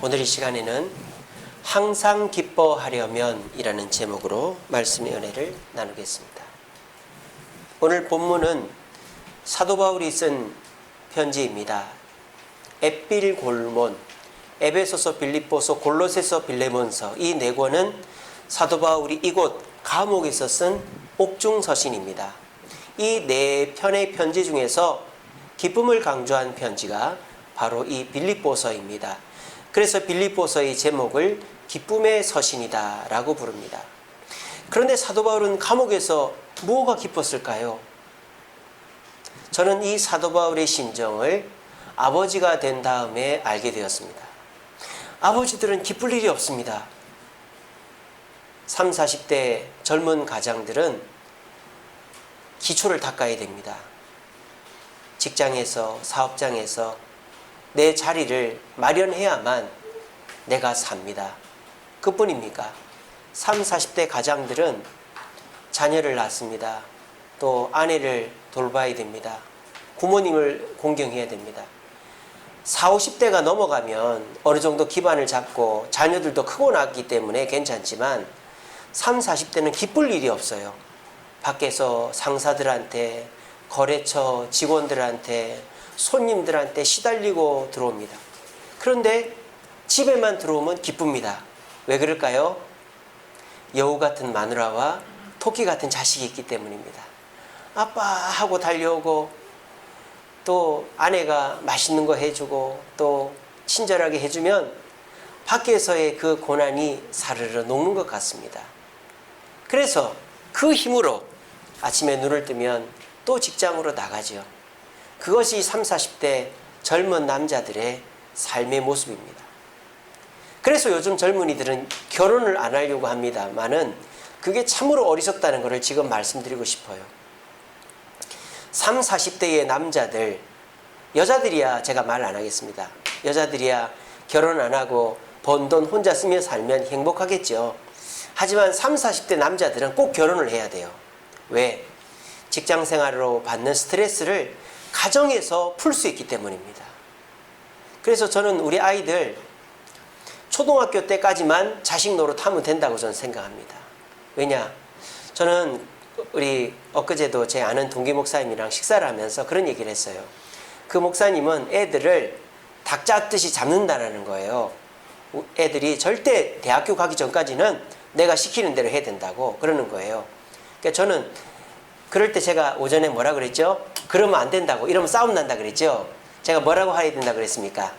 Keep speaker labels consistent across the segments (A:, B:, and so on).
A: 오늘 이 시간에는 항상 기뻐하려면 이라는 제목으로 말씀의 은혜를 나누겠습니다. 오늘 본문은 사도 바울이 쓴 편지입니다. 에필골몬, 에베소서, 빌립보서, 골로새서, 빌레몬서 이 네 권은 사도 바울이 이곳 감옥에서 쓴 옥중서신입니다. 이 네 편의 편지 중에서 기쁨을 강조한 편지가 바로 이 빌립보서입니다. 그래서 빌립보서의 제목을 기쁨의 서신이다 라고 부릅니다. 그런데 사도 바울은 감옥에서 무엇가 기뻤을까요? 저는 이 사도 바울의 심정을 아버지가 된 다음에 알게 되었습니다. 아버지들은 기쁠 일이 없습니다. 30, 40대 젊은 가장들은 기초를 닦아야 됩니다. 직장에서, 사업장에서 내 자리를 마련해야만 내가 삽니다. 그뿐입니까? 30, 40대 가장들은 자녀를 낳습니다. 또 아내를 돌봐야 됩니다. 부모님을 공경해야 됩니다. 40, 50대가 넘어가면 어느 정도 기반을 잡고 자녀들도 크고 났기 때문에 괜찮지만 30, 40대는 기쁠 일이 없어요. 밖에서 상사들한테, 거래처 직원들한테, 손님들한테 시달리고 들어옵니다. 그런데 집에만 들어오면 기쁩니다. 왜 그럴까요? 여우 같은 마누라와 토끼 같은 자식이 있기 때문입니다. 아빠 하고 달려오고 또 아내가 맛있는 거 해주고 또 친절하게 해주면 밖에서의 그 고난이 사르르 녹는 것 같습니다. 그래서 그 힘으로 아침에 눈을 뜨면 또 직장으로 나가죠. 그것이 30, 40대 젊은 남자들의 삶의 모습입니다. 그래서 요즘 젊은이들은 결혼을 안 하려고 합니다만은 그게 참으로 어리석다는 것을 지금 말씀드리고 싶어요. 30, 40대의 남자들, 여자들이야 제가 말 안 하겠습니다. 여자들이야 결혼 안 하고 번 돈 혼자 쓰며 살면 행복하겠죠. 하지만 30, 40대 남자들은 꼭 결혼을 해야 돼요. 왜? 직장 생활로 받는 스트레스를 가정에서 풀 수 있기 때문입니다. 그래서 저는 우리 아이들 초등학교 때까지만 자식 노릇하면 된다고 저는 생각합니다. 왜냐? 저는 우리 엊그제도 제 아는 동기 목사님이랑 식사를 하면서 그런 얘기를 했어요. 그 목사님은 애들을 닭 잡듯이 잡는다라는 거예요. 애들이 절대 대학교 가기 전까지는 내가 시키는 대로 해야 된다고 그러는 거예요. 그러니까 저는 그럴 때 제가 오전에 뭐라 그랬죠? 그러면 안 된다고, 이러면 싸움 난다 그랬죠? 제가 뭐라고 해야 된다 그랬습니까?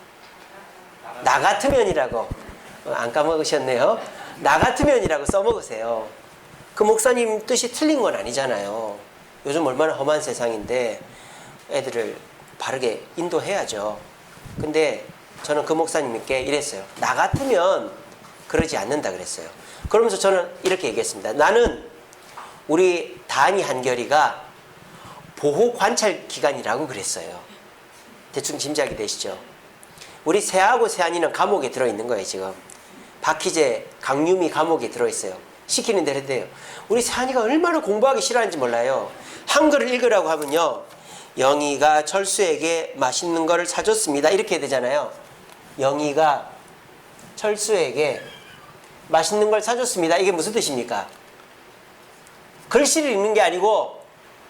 A: 나 같으면이라고. 안 까먹으셨네요. 나 같으면이라고 써먹으세요. 그 목사님 뜻이 틀린 건 아니잖아요. 요즘 얼마나 험한 세상인데 애들을 바르게 인도해야죠. 근데 저는 그 목사님께 이랬어요. 나 같으면 그러지 않는다 그랬어요. 그러면서 저는 이렇게 얘기했습니다. 나는 우리 다니 한결이가 보호 관찰 기간이라고 그랬어요. 대충 짐작이 되시죠? 우리 세아하고 세안이는 감옥에 들어있는 거예요. 지금 박희재, 강유미 감옥에 들어있어요. 시키는 대로 해야 돼요. 우리 세안이가 얼마나 공부하기 싫어하는지 몰라요. 한글을 읽으라고 하면요, 영희가 철수에게 맛있는 거를 사줬습니다 이렇게 해야 되잖아요. 영희가 철수에게 맛있는 걸 사줬습니다. 이게 무슨 뜻입니까? 글씨를 읽는 게 아니고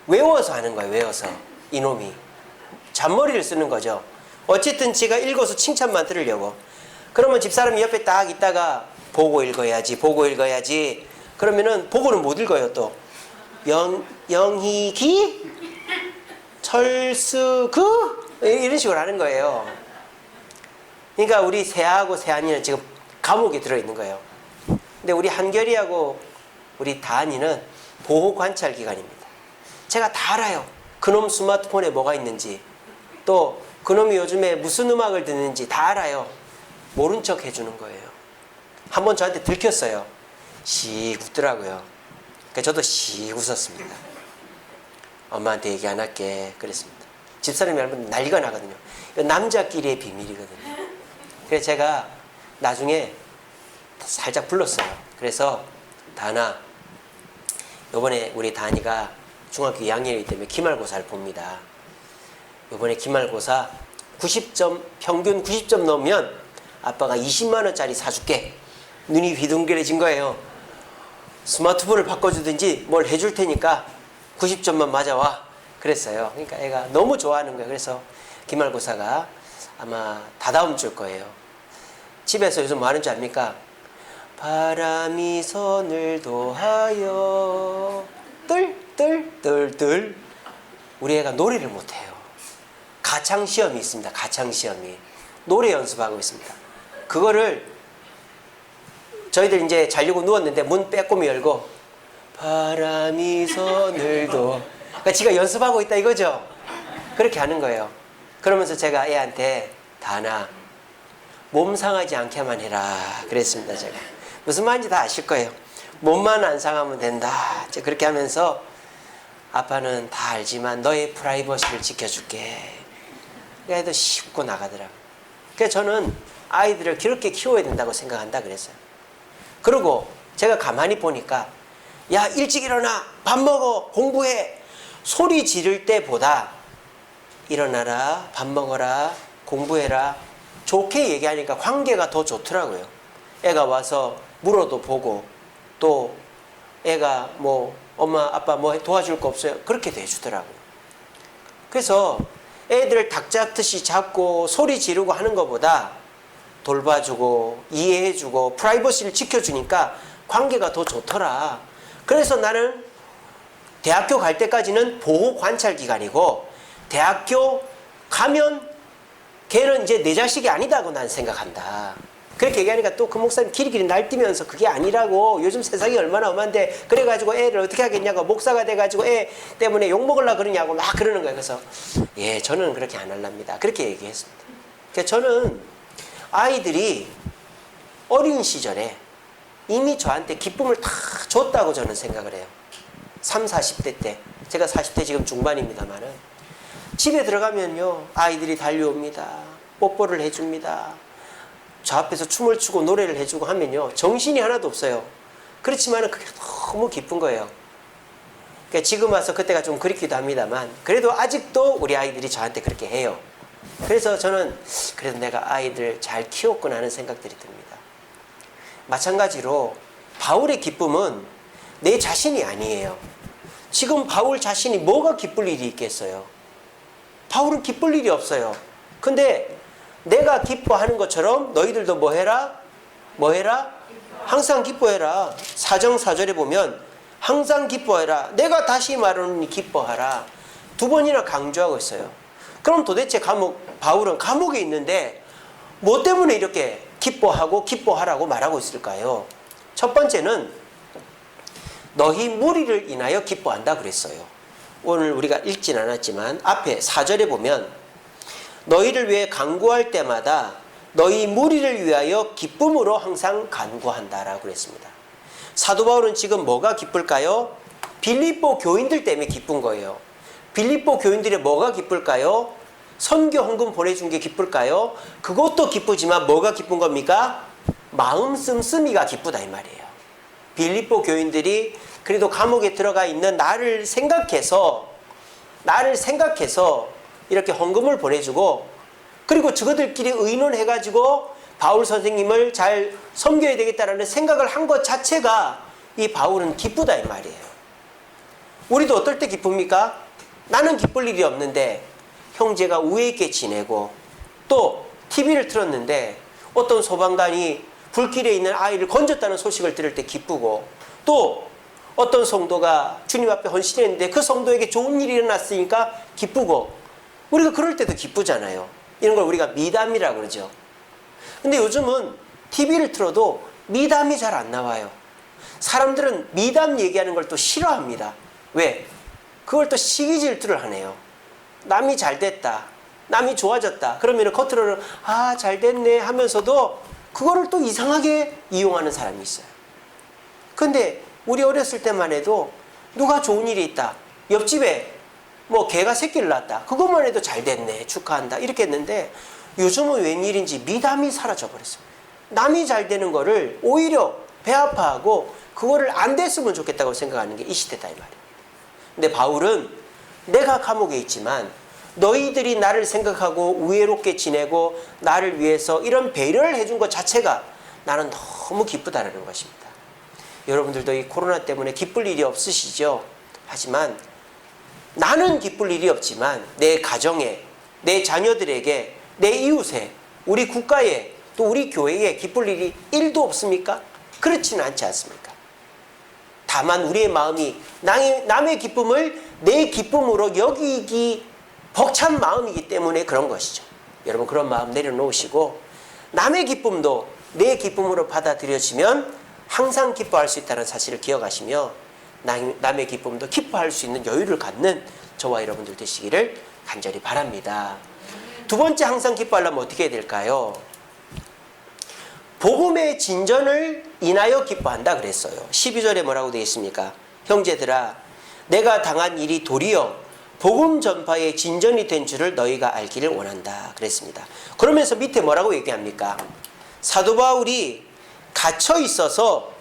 A: 외워서 하는 거예요. 외워서. 이놈이 잔머리를 쓰는 거죠. 어쨌든 제가 읽어서 칭찬만 들으려고. 그러면 집사람이 옆에 딱 있다가 보고 읽어야지, 보고 읽어야지. 그러면은 보고는 못 읽어요. 또 영희기 철수그 이런 식으로 하는 거예요. 그러니까 우리 세아하고 세안이는 지금 감옥에 들어있는 거예요. 근데 우리 한결이하고 우리 다한이는 보호 관찰 기간입니다. 제가 다 알아요. 그놈 스마트폰에 뭐가 있는지, 또 그놈이 요즘에 무슨 음악을 듣는지 다 알아요. 모른 척 해주는 거예요. 한번 저한테 들켰어요. 씩 웃더라고요. 그러니까 저도 씩 웃었습니다. 엄마한테 얘기 안 할게 그랬습니다. 집사람이 알면 난리가 나거든요. 남자끼리의 비밀이거든요. 그래서 제가 나중에 살짝 불렀어요. 그래서 다나, 이번에 우리 다니가 중학교 2학년이기 때문에 기말고사를 봅니다. 이번에 기말고사 90점, 평균 90점 넘으면 아빠가 20만 원짜리 사줄게. 눈이 휘둥그레진 거예요. 스마트폰을 바꿔주든지 뭘 해줄 테니까 90점만 맞아와. 그랬어요. 그러니까 애가 너무 좋아하는 거예요. 그래서 기말고사가 아마 다다음 주일 거예요. 집에서 요즘 뭐 하는 줄 압니까? 바람이 선을 도하여 뜰뜰뜰뜰. 우리 애가 노래를 못해요. 가창시험이 있습니다. 가창시험이. 노래 연습하고 있습니다. 그거를 저희들 이제 자려고 누웠는데 문 빼꼼히 열고 바람이 선을 도. 그러니까 지가 연습하고 있다 이거죠. 그렇게 하는 거예요. 그러면서 제가 애한테 다나 몸 상하지 않게만 해라 그랬습니다. 제가 무슨 말인지 다 아실 거예요. 몸만 안 상하면 된다. 그렇게 하면서 아빠는 다 알지만 너의 프라이버시를 지켜줄게. 애도 쉽고 나가더라고요. 그래서 저는 아이들을 그렇게 키워야 된다고 생각한다 그랬어요. 그리고 제가 가만히 보니까 야 일찍 일어나 밥 먹어 공부해 소리 지를 때보다 일어나라 밥 먹어라 공부해라 좋게 얘기하니까 관계가 더 좋더라고요. 애가 와서 물어도 보고 또 애가 뭐 엄마 아빠 뭐 도와줄 거 없어요? 그렇게도 해주더라고요. 그래서 애들을 닭 잡듯이 잡고 소리 지르고 하는 것보다 돌봐주고 이해해주고 프라이버시를 지켜주니까 관계가 더 좋더라. 그래서 나는 대학교 갈 때까지는 보호 관찰 기간이고 대학교 가면 걔는 이제 내 자식이 아니다고 난 생각한다. 그렇게 얘기하니까 또 그 목사님 길이길이 날뛰면서 그게 아니라고 요즘 세상이 얼마나 험한데 그래가지고 애를 어떻게 하겠냐고 목사가 돼가지고 애 때문에 욕먹으려고 그러냐고 막 그러는 거예요. 그래서 예 저는 그렇게 안 할랍니다. 그렇게 얘기했습니다. 그래서 저는 아이들이 어린 시절에 이미 저한테 기쁨을 다 줬다고 저는 생각을 해요. 30, 40대 때 제가 40대 지금 중반입니다만은 집에 들어가면요 아이들이 달려옵니다. 뽀뽀를 해줍니다. 저 앞에서 춤을 추고 노래를 해주고 하면요 정신이 하나도 없어요. 그렇지만 그게 너무 기쁜 거예요. 그러니까 지금 와서 그때가 좀 그립기도 합니다만 그래도 아직도 우리 아이들이 저한테 그렇게 해요. 그래서 저는 그래도 내가 아이들 잘 키웠구나 하는 생각들이 듭니다. 마찬가지로 바울의 기쁨은 내 자신이 아니에요. 지금 바울 자신이 뭐가 기쁠 일이 있겠어요? 바울은 기쁠 일이 없어요. 근데 내가 기뻐하는 것처럼 너희들도 뭐 해라? 뭐 해라? 항상 기뻐해라. 4정 4절에 보면 항상 기뻐해라. 내가 다시 말하노니 기뻐하라. 2번이나 강조하고 있어요. 그럼 도대체 바울은 감옥에 있는데 뭐 때문에 이렇게 기뻐하고 기뻐하라고 말하고 있을까요? 첫 번째는 너희 무리를 인하여 기뻐한다 그랬어요. 오늘 우리가 읽진 않았지만 앞에 4절에 보면 너희를 위해 간구할 때마다 너희 무리를 위하여 기쁨으로 항상 간구한다라고 그랬습니다. 사도 바울은 지금 뭐가 기쁠까요? 빌립보 교인들 때문에 기쁜 거예요. 빌립보 교인들의 뭐가 기쁠까요? 선교 헌금 보내준 게 기쁠까요? 그것도 기쁘지만 뭐가 기쁜 겁니까? 마음 씀씀이가 기쁘다 이 말이에요. 빌립보 교인들이 그래도 감옥에 들어가 있는 나를 생각해서 이렇게 헌금을 보내주고 그리고 저들끼리 의논해가지고 바울 선생님을 잘 섬겨야 되겠다라는 생각을 한 것 자체가 이 바울은 기쁘다 이 말이에요. 우리도 어떨 때 기쁩니까? 나는 기쁠 일이 없는데 형제가 우애 있게 지내고 또 TV를 틀었는데 어떤 소방관이 불길에 있는 아이를 건졌다는 소식을 들을 때 기쁘고 또 어떤 성도가 주님 앞에 헌신했는데 그 성도에게 좋은 일이 일어났으니까 기쁘고 우리가 그럴 때도 기쁘잖아요. 이런 걸 우리가 미담이라고 그러죠. 근데 요즘은 TV를 틀어도 미담이 잘 안 나와요. 사람들은 미담 얘기하는 걸 또 싫어합니다. 왜? 그걸 또 시기 질투를 하네요. 남이 잘 됐다. 남이 좋아졌다. 그러면 겉으로는 아, 잘 됐네 하면서도 그거를 또 이상하게 이용하는 사람이 있어요. 근데 우리 어렸을 때만 해도 누가 좋은 일이 있다. 옆집에 뭐 개가 새끼를 낳았다. 그것만 해도 잘 됐네. 축하한다. 이렇게 했는데 요즘은 웬일인지 미담이 사라져 버렸어요. 남이 잘 되는 거를 오히려 배 아파하고 그거를 안 됐으면 좋겠다고 생각하는 게 이 시대다 이 말이에요. 근데 바울은 내가 감옥에 있지만 너희들이 나를 생각하고 우애롭게 지내고 나를 위해서 이런 배려를 해준 것 자체가 나는 너무 기쁘다는 것입니다. 여러분들도 이 코로나 때문에 기쁠 일이 없으시죠? 하지만 나는 기쁠 일이 없지만 내 가정에, 내 자녀들에게, 내 이웃에, 우리 국가에, 또 우리 교회에 기쁠 일이 1도 없습니까? 그렇지는 않지 않습니까? 다만 우리의 마음이 남의 기쁨을 내 기쁨으로 여기기 벅찬 마음이기 때문에 그런 것이죠. 여러분, 그런 마음 내려놓으시고 남의 기쁨도 내 기쁨으로 받아들여지면 항상 기뻐할 수 있다는 사실을 기억하시며 남의 기쁨도 기뻐할 수 있는 여유를 갖는 저와 여러분들 되시기를 간절히 바랍니다. 두 번째, 항상 기뻐하려면 어떻게 해야 될까요? 복음의 진전을 인하여 기뻐한다 그랬어요. 12절에 뭐라고 되어 있습니까? 형제들아, 내가 당한 일이 도리어 복음 전파의 진전이 된 줄을 너희가 알기를 원한다 그랬습니다. 그러면서 밑에 뭐라고 얘기합니까? 사도 바울이 갇혀 있어서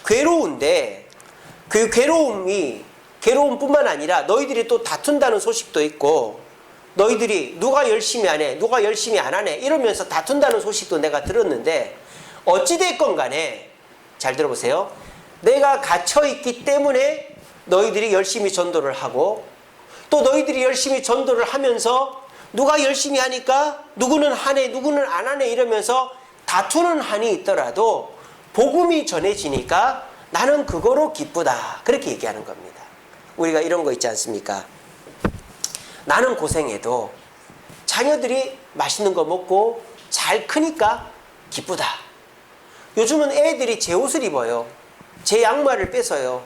A: 괴로운데 그 괴로움뿐만 아니라 너희들이 또 다툰다는 소식도 있고, 너희들이 누가 열심히 하네, 누가 열심히 안 하네 이러면서 다툰다는 소식도 내가 들었는데, 어찌됐건 간에 잘 들어보세요. 내가 갇혀있기 때문에 너희들이 열심히 전도를 하고, 또 너희들이 열심히 전도를 하면서 누가 열심히 하니까 누구는 하네 누구는 안 하네 이러면서 다투는 한이 있더라도 복음이 전해지니까 나는 그거로 기쁘다, 그렇게 얘기하는 겁니다. 우리가 이런 거 있지 않습니까? 나는 고생해도 자녀들이 맛있는 거 먹고 잘 크니까 기쁘다. 요즘은 애들이 제 옷을 입어요. 제 양말을 뺏어요.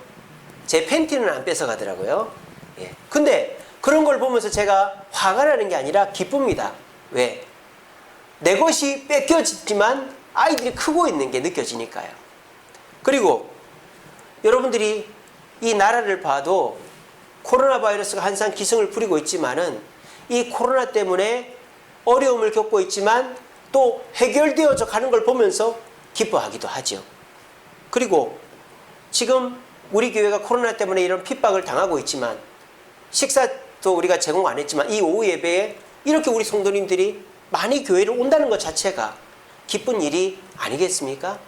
A: 제 팬티는 안 뺏어가더라고요. 예. 근데 그런 걸 보면서 제가 화가 나는 게 아니라 기쁩니다. 왜? 내 것이 뺏겨지지만 아이들이 크고 있는 게 느껴지니까요. 그리고 여러분들이 이 나라를 봐도 코로나 바이러스가 항상 기승을 부리고 있지만은 이 코로나 때문에 어려움을 겪고 있지만 또 해결되어져 가는 걸 보면서 기뻐하기도 하죠. 그리고 지금 우리 교회가 코로나 때문에 이런 핍박을 당하고 있지만 식사도 우리가 제공 안 했지만 이 오후 예배에 이렇게 우리 성도님들이 많이 교회를 온다는 것 자체가 기쁜 일이 아니겠습니까?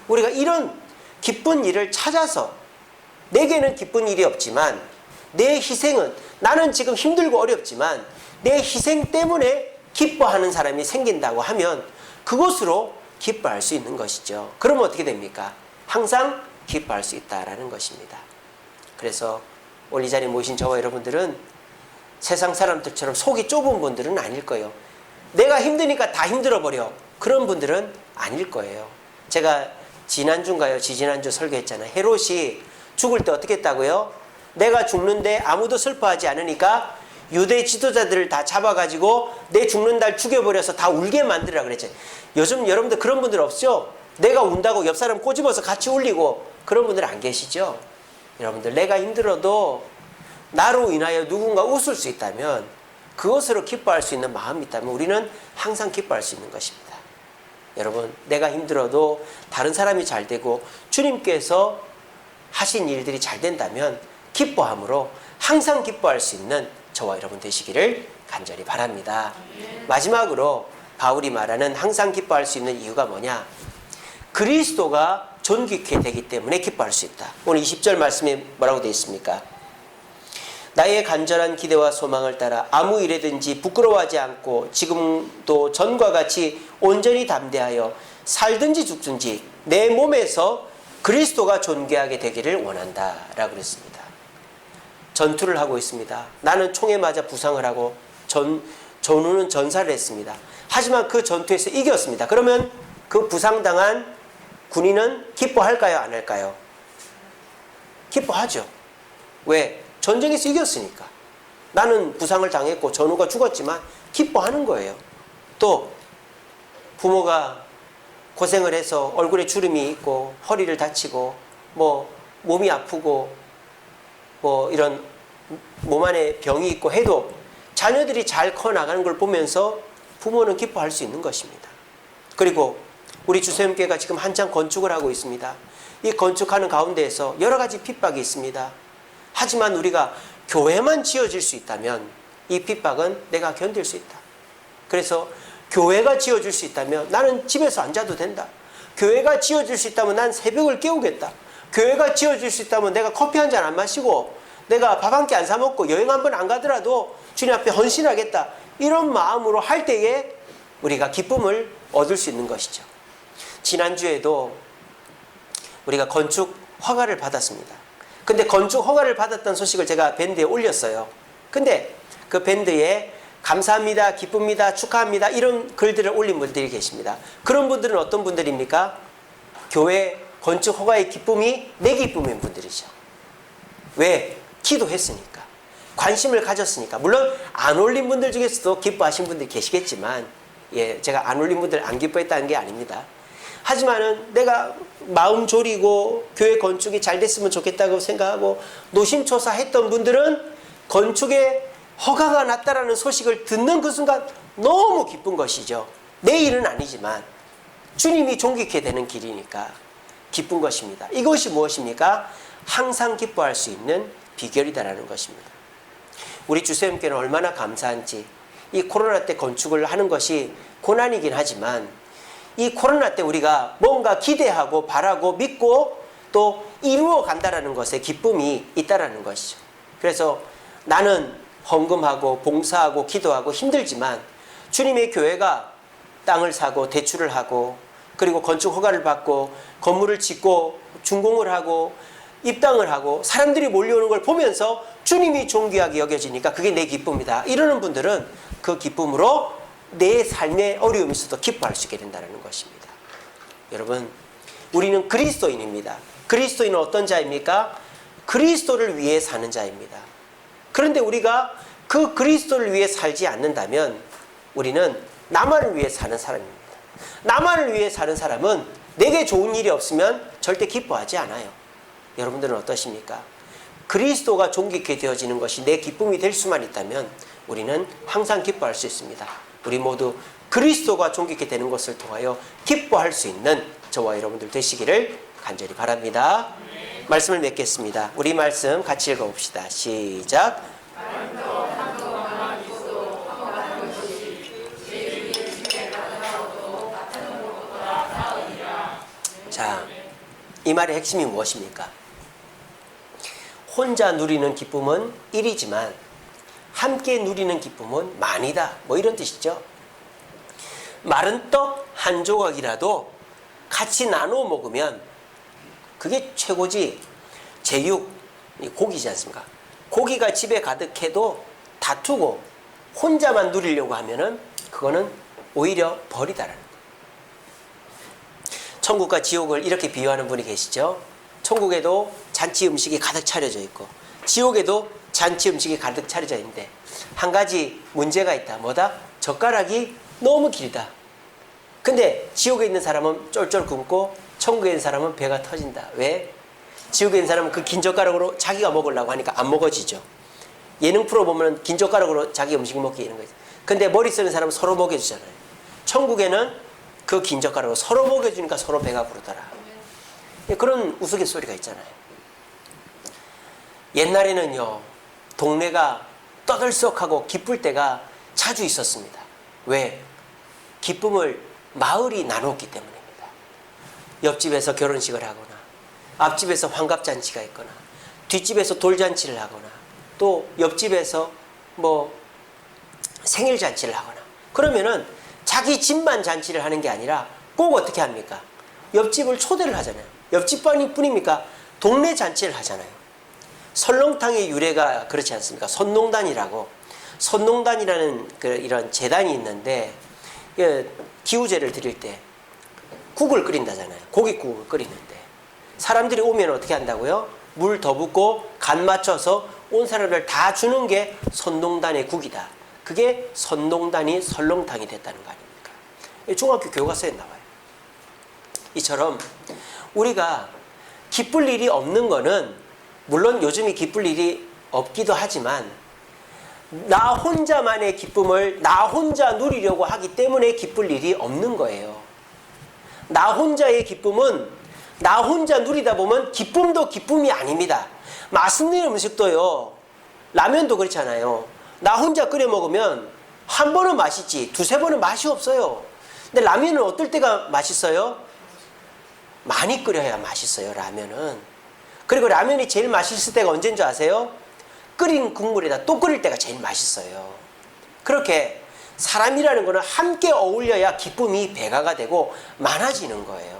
A: 우리가 이런 기쁜 일을 찾아서, 내게는 기쁜 일이 없지만 내 희생은, 나는 지금 힘들고 어렵지만 내 희생 때문에 기뻐하는 사람이 생긴다고 하면 그것으로 기뻐할 수 있는 것이죠. 그러면 어떻게 됩니까? 항상 기뻐할 수 있다라는 것입니다. 그래서 오늘 이 자리에 모신 저와 여러분들은 세상 사람들처럼 속이 좁은 분들은 아닐 거예요. 내가 힘드니까 다 힘들어버려, 그런 분들은 아닐 거예요. 제가 지난주인가요? 지지난주 설교했잖아요. 헤롯이 죽을 때 어떻게 했다고요? 내가 죽는데 아무도 슬퍼하지 않으니까 유대 지도자들을 다 잡아가지고 내 죽는 날 죽여버려서 다 울게 만들라 그랬죠. 요즘 여러분들 그런 분들 없죠? 내가 운다고 옆 사람 꼬집어서 같이 울리고 그런 분들 안 계시죠? 여러분들, 내가 힘들어도 나로 인하여 누군가 웃을 수 있다면, 그것으로 기뻐할 수 있는 마음이 있다면 우리는 항상 기뻐할 수 있는 것입니다. 여러분, 내가 힘들어도 다른 사람이 잘 되고 주님께서 하신 일들이 잘 된다면 기뻐함으로 항상 기뻐할 수 있는 저와 여러분 되시기를 간절히 바랍니다. 마지막으로 바울이 말하는 항상 기뻐할 수 있는 이유가 뭐냐? 그리스도가 존귀케 되기 때문에 기뻐할 수 있다. 오늘 20절 말씀에 뭐라고 되어 있습니까? 나의 간절한 기대와 소망을 따라 아무 일에든지 부끄러워하지 않고 지금도 전과 같이 온전히 담대하여 살든지 죽든지 내 몸에서 그리스도가 존귀하게 되기를 원한다 라고 그랬습니다. 전투를 하고 있습니다. 나는 총에 맞아 부상을 하고 전우는 전사를 했습니다. 하지만 그 전투에서 이겼습니다. 그러면 그 부상당한 군인은 기뻐할까요? 안 할까요? 기뻐하죠. 왜? 전쟁에서 이겼으니까. 나는 부상을 당했고 전우가 죽었지만 기뻐하는 거예요. 또 부모가 고생을 해서 얼굴에 주름이 있고 허리를 다치고 뭐 몸이 아프고 뭐 이런 몸 안에 병이 있고 해도 자녀들이 잘 커나가는 걸 보면서 부모는 기뻐할 수 있는 것입니다. 그리고 우리 주세움교회가 지금 한창 건축을 하고 있습니다. 이 건축하는 가운데에서 여러 가지 핍박이 있습니다. 하지만 우리가 교회만 지어질 수 있다면 이 핍박은 내가 견딜 수 있다. 그래서 교회가 지어줄 수 있다면 나는 집에서 안 자도 된다. 교회가 지어줄 수 있다면 난 새벽을 깨우겠다. 교회가 지어줄 수 있다면 내가 커피 한 잔 안 마시고 내가 밥 한 끼 안 사 먹고 여행 한 번 안 가더라도 주님 앞에 헌신하겠다. 이런 마음으로 할 때에 우리가 기쁨을 얻을 수 있는 것이죠. 지난주에도 우리가 건축 허가를 받았습니다. 근데 건축 허가를 받았던 소식을 제가 밴드에 올렸어요. 근데 그 밴드에 감사합니다, 기쁩니다, 축하합니다 이런 글들을 올린 분들이 계십니다. 그런 분들은 어떤 분들입니까? 교회 건축 허가의 기쁨이 내 기쁨인 분들이죠. 왜? 기도했으니까. 관심을 가졌으니까. 물론 안 올린 분들 중에서도 기뻐하신 분들이 계시겠지만 제가 안 올린 분들 안 기뻐했다는 게 아닙니다. 하지만은 내가 마음 졸이고 교회 건축이 잘 됐으면 좋겠다고 생각하고 노심초사했던 분들은 건축에 허가가 났다라는 소식을 듣는 그 순간 너무 기쁜 것이죠. 내 일은 아니지만 주님이 존귀케 되는 길이니까 기쁜 것입니다. 이것이 무엇입니까? 항상 기뻐할 수 있는 비결이다라는 것입니다. 우리 주쌤께는 얼마나 감사한지. 이 코로나 때 건축을 하는 것이 고난이긴 하지만 이 코로나 때 우리가 뭔가 기대하고 바라고 믿고 또 이루어 간다라는 것에 기쁨이 있다라는 것이죠. 그래서 나는 헌금하고 봉사하고 기도하고 힘들지만 주님의 교회가 땅을 사고 대출을 하고 그리고 건축 허가를 받고 건물을 짓고 준공을 하고 입당을 하고 사람들이 몰려오는 걸 보면서 주님이 존귀하게 여겨지니까 그게 내 기쁨이다. 이러는 분들은 그 기쁨으로 내 삶의 어려움이 있어도 기뻐할 수 있게 된다는 것입니다. 여러분, 우리는 그리스도인입니다. 그리스도인은 어떤 자입니까? 그리스도를 위해 사는 자입니다. 그런데 우리가 그 그리스도를 위해 살지 않는다면 우리는 나만을 위해 사는 사람입니다. 나만을 위해 사는 사람은 내게 좋은 일이 없으면 절대 기뻐하지 않아요. 여러분들은 어떠십니까? 그리스도가 존귀케 되어지는 것이 내 기쁨이 될 수만 있다면 우리는 항상 기뻐할 수 있습니다. 우리 모두 그리스도가 존귀케 되는 것을 통하여 기뻐할 수 있는 저와 여러분들 되시기를 간절히 바랍니다. 말씀을 맺겠습니다. 우리 말씀 같이 읽어봅시다. 시작. 자, 이 말의 핵심이 무엇입니까? 혼자 누리는 기쁨은 1이지만 함께 누리는 기쁨은 만이다. 뭐 이런 뜻이죠. 마른 떡 한 조각이라도 같이 나눠 먹으면 그게 최고지. 제육, 고기지 않습니까? 고기가 집에 가득해도 다투고 혼자만 누리려고 하면은 그거는 오히려 벌이다라는 거예요. 천국과 지옥을 이렇게 비유하는 분이 계시죠. 천국에도 잔치 음식이 가득 차려져 있고 지옥에도 잔치 음식이 가득 차려져 있는데 한 가지 문제가 있다. 뭐다? 젓가락이 너무 길다. 근데 지옥에 있는 사람은 쫄쫄 굶고 천국에 있는 사람은 배가 터진다. 왜? 지옥에 있는 사람은 그 긴 젓가락으로 자기가 먹으려고 하니까 안 먹어지죠. 예능 프로 보면 긴 젓가락으로 자기 음식 먹기 이런 거죠. 근데 머리 쓰는 사람은 서로 먹여주잖아요. 천국에는 그 긴 젓가락으로 서로 먹여주니까 서로 배가 부르더라. 그런 우스갯소리가 있잖아요. 옛날에는요, 동네가 떠들썩하고 기쁠 때가 자주 있었습니다. 왜? 기쁨을 마을이 나눴기 때문입니다. 옆집에서 결혼식을 하거나 앞집에서 환갑잔치가 있거나 뒷집에서 돌잔치를 하거나 또 옆집에서 뭐 생일잔치를 하거나 그러면은 자기 집만 잔치를 하는 게 아니라 꼭 어떻게 합니까? 옆집을 초대를 하잖아요. 옆집만이 뿐입니까? 동네 잔치를 하잖아요. 설렁탕의 유래가 그렇지 않습니까? 선농단이라고. 선농단이라는 이런 재단이 있는데 기우제를 드릴 때 국을 끓인다잖아요. 고깃국을 끓이는데 사람들이 오면 어떻게 한다고요? 물 더 붓고 간 맞춰서 온 사람들 다 주는 게 선농단의 국이다. 그게 선농단이 설렁탕이 됐다는 거 아닙니까? 중학교 교과서에 나와요. 이처럼 우리가 기쁠 일이 없는 거는 물론 요즘이 기쁠 일이 없기도 하지만 나 혼자만의 기쁨을 나 혼자 누리려고 하기 때문에 기쁠 일이 없는 거예요. 나 혼자의 기쁨은 나 혼자 누리다 보면 기쁨도 기쁨이 아닙니다. 맛있는 음식도요. 라면도 그렇잖아요. 나 혼자 끓여 먹으면 한 번은 맛있지 두세 번은 맛이 없어요. 근데 라면은 어떨 때가 맛있어요? 많이 끓여야 맛있어요, 라면은. 그리고 라면이 제일 맛있을 때가 언제인 줄 아세요? 끓인 국물에다 또 끓일 때가 제일 맛있어요. 그렇게 사람이라는 거는 함께 어울려야 기쁨이 배가가 되고 많아지는 거예요.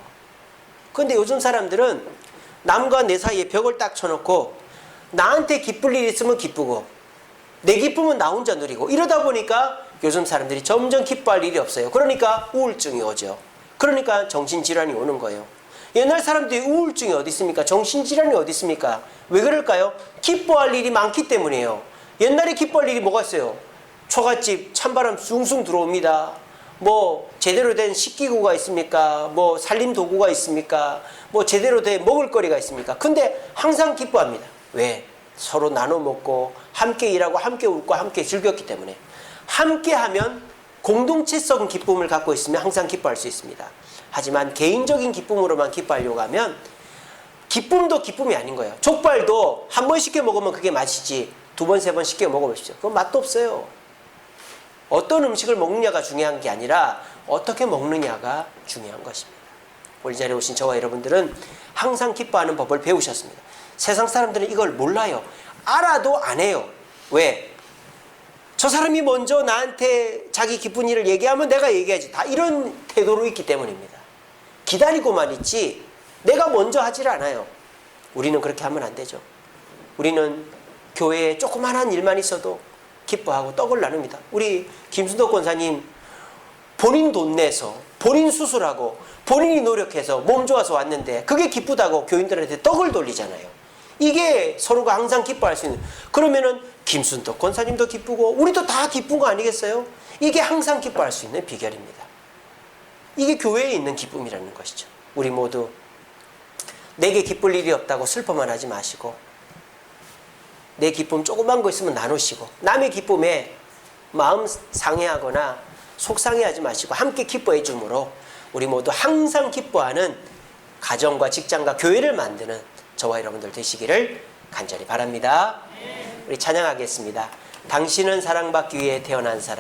A: 그런데 요즘 사람들은 남과 내 사이에 벽을 딱 쳐놓고 나한테 기쁠 일이 있으면 기쁘고 내 기쁨은 나 혼자 누리고 이러다 보니까 요즘 사람들이 점점 기뻐할 일이 없어요. 그러니까 우울증이 오죠. 그러니까 정신질환이 오는 거예요. 옛날 사람들이 우울증이 어디 있습니까? 정신질환이 어디 있습니까? 왜 그럴까요? 기뻐할 일이 많기 때문이에요. 옛날에 기뻐할 일이 뭐가 있어요? 초가집 찬바람 숭숭 들어옵니다. 뭐 제대로 된 식기구가 있습니까? 뭐 살림 도구가 있습니까? 뭐 제대로 된 먹을거리가 있습니까? 근데 항상 기뻐합니다. 왜? 서로 나눠 먹고 함께 일하고 함께 웃고 함께 즐겼기 때문에. 함께 하면 공동체성 기쁨을 갖고 있으면 항상 기뻐할 수 있습니다. 하지만 개인적인 기쁨으로만 기뻐하려고 하면 기쁨도 기쁨이 아닌 거예요. 족발도 한 번 시켜 먹으면 그게 맛이지 두 번, 세 번 시켜 먹어보십시오. 그건 맛도 없어요. 어떤 음식을 먹느냐가 중요한 게 아니라 어떻게 먹느냐가 중요한 것입니다. 오늘 이 자리에 오신 저와 여러분들은 항상 기뻐하는 법을 배우셨습니다. 세상 사람들은 이걸 몰라요. 알아도 안 해요. 왜? 저 사람이 먼저 나한테 자기 기쁜 일을 얘기하면 내가 얘기하지. 다 이런 태도로 있기 때문입니다. 기다리고만 있지 내가 먼저 하질 않아요. 우리는 그렇게 하면 안 되죠. 우리는 교회에 조그만한 일만 있어도 기뻐하고 떡을 나눕니다. 우리 김순덕 권사님 본인 돈 내서 본인 수술하고 본인이 노력해서 몸 좋아서 왔는데 그게 기쁘다고 교인들한테 떡을 돌리잖아요. 이게 서로가 항상 기뻐할 수 있는. 그러면은 김순덕 권사님도 기쁘고 우리도 다 기쁜 거 아니겠어요? 이게 항상 기뻐할 수 있는 비결입니다. 이게 교회에 있는 기쁨이라는 것이죠. 우리 모두 내게 기쁠 일이 없다고 슬퍼만 하지 마시고 내 기쁨 조그만 거 있으면 나누시고 남의 기쁨에 마음 상해하거나 속상해하지 마시고 함께 기뻐해 주므로 우리 모두 항상 기뻐하는 가정과 직장과 교회를 만드는 저와 여러분들 되시기를 간절히 바랍니다. 우리 찬양하겠습니다. 당신은 사랑받기 위해 태어난 사람.